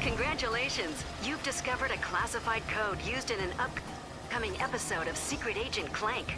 Congratulations! You've discovered a classified code used in an upcoming episode of Secret Agent Clank.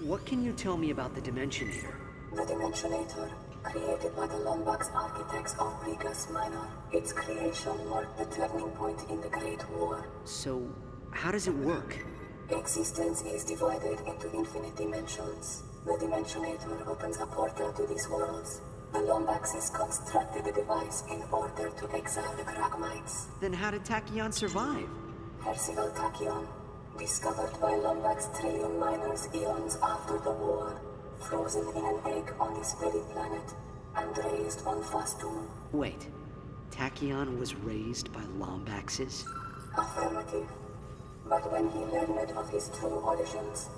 What can you tell me about the Dimensionator? The Dimensionator, created by the Lombax architects of Brigas Minor. Its creation marked the turning point in the Great War. So, how does it work? Existence is divided into infinite dimensions. The Dimensionator opens a portal to these worlds. The Lombaxes constructed the device in order to exile the Kragmites. Then how did Tachyon survive? Percival Tachyon, discovered by Lombax trillium miners eons after the war, frozen in an egg on this very planet, and raised on Fastum. Wait, Tachyon was raised by Lombaxes? Affirmative. But when he learned of his true origins,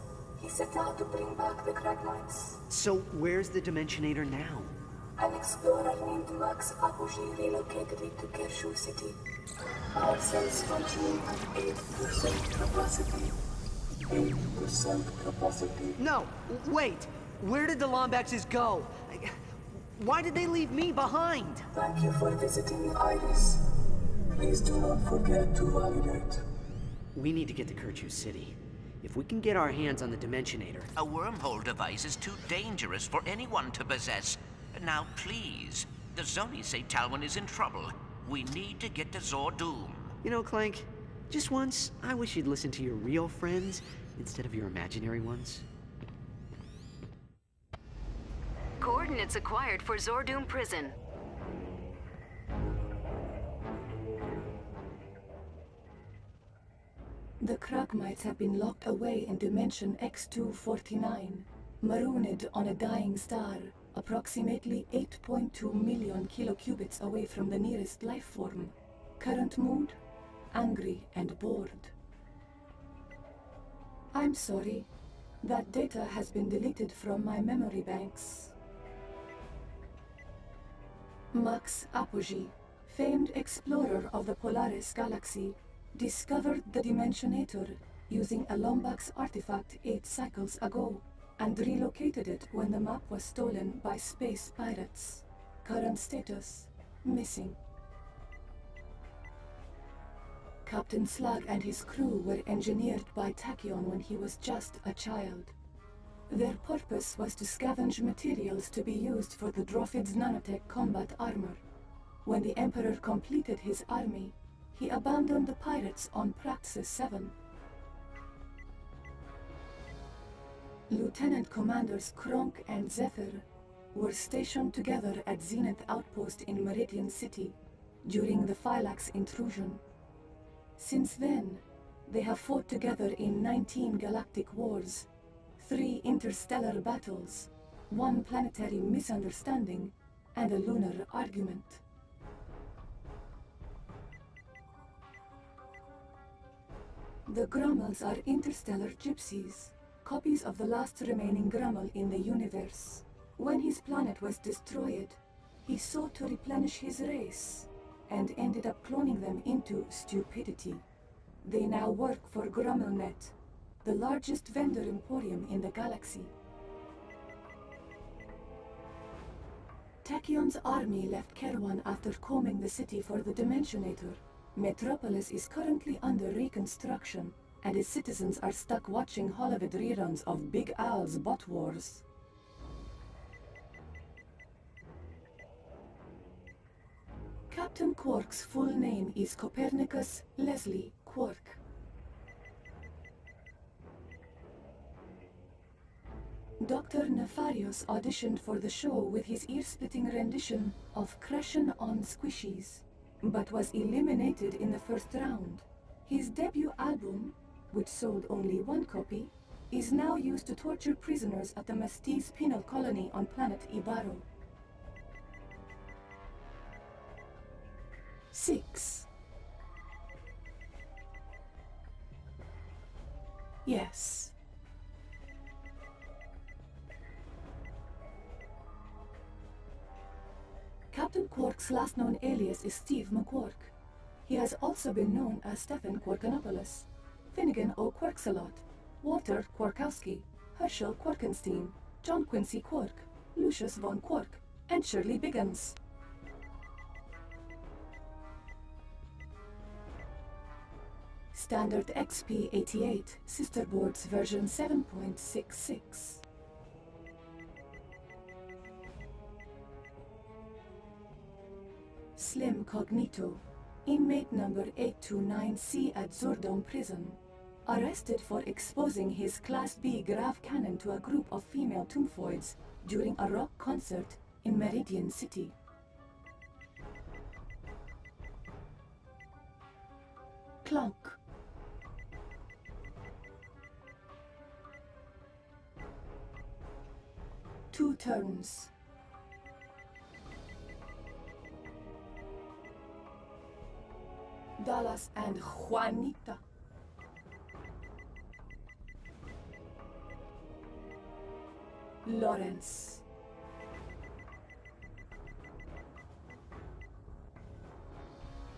he set out to bring back the Kragmites. So where's the Dimensionator now? An explorer named Max Abuji relocated it to Kershu City. Our cells functioning at 8% capacity. 8% capacity. No! Wait! Where did the Lombaxes go? Why did they leave me behind? Thank you for visiting, Iris. Please do not forget to validate. We need to get to Kershu City. If we can get our hands on the Dimensionator... A wormhole device is too dangerous for anyone to possess. Now, please. The Zonies say Talwyn is in trouble. We need to get to Zordoom. You know, Clank, just once, I wish you'd listen to your real friends instead of your imaginary ones. Coordinates acquired for Zordoom Prison. The Kragmites have been locked away in Dimension X-249, marooned on a dying star, approximately 8.2 million kilocubits away from the nearest life form. Current mood? Angry and bored. I'm sorry. That data has been deleted from my memory banks. Max Apogee, famed explorer of the Polaris galaxy, discovered the Dimensionator using a Lombax artifact 8 cycles ago, and relocated it when the map was stolen by space pirates. Current status: missing. Captain Slug and his crew were engineered by Tachyon when he was just a child. Their purpose was to scavenge materials to be used for the Drophids' nanotech combat armor. When the Emperor completed his army, he abandoned the pirates on Praxis 7. Lieutenant Commanders Kronk and Zephyr were stationed together at Zenith Outpost in Meridian City during the Phylax intrusion. Since then, they have fought together in 19 galactic wars, 3 interstellar battles, 1 planetary misunderstanding, and a lunar argument. The Grummels are interstellar gypsies, copies of the last remaining Grummel in the universe. When his planet was destroyed, he sought to replenish his race, and ended up cloning them into stupidity. They now work for Grummelnet, the largest vendor emporium in the galaxy. Tachyon's army left Kerwan after combing the city for the Dimensionator. Metropolis is currently under reconstruction, and its citizens are stuck watching Holovid reruns of Big Al's Bot Wars. Captain Quark's full name is Copernicus Leslie Quark. Dr. Nefarious auditioned for the show with his ear-splitting rendition of Crashin' on Squishies, but was eliminated in the first round. His debut album, which sold only 1 copy, is now used to torture prisoners at the Mestiz penal colony on planet Ibaro. 6. Yes. Captain Quark's last known alias is Steve McQuark. He has also been known as Stephen Quarkanopoulos, Finnegan O. Quarksalot, Walter Quarkowski, Herschel Quarkenstein, John Quincy Quark, Lucius von Quark, and Shirley Biggins. Standard XP88, Sisterboards version 7.66. Slim Cognito, inmate number 829C at Zordon Prison, arrested for exposing his Class B grav cannon to a group of female Tombfoids during a rock concert in Meridian City. Clank. Two turns. Dallas and Juanita. Lawrence.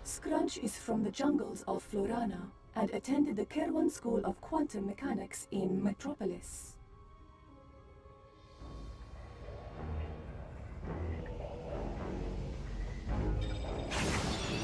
Scrunch is from the jungles of Florana and attended the Kerwan School of Quantum Mechanics in Metropolis.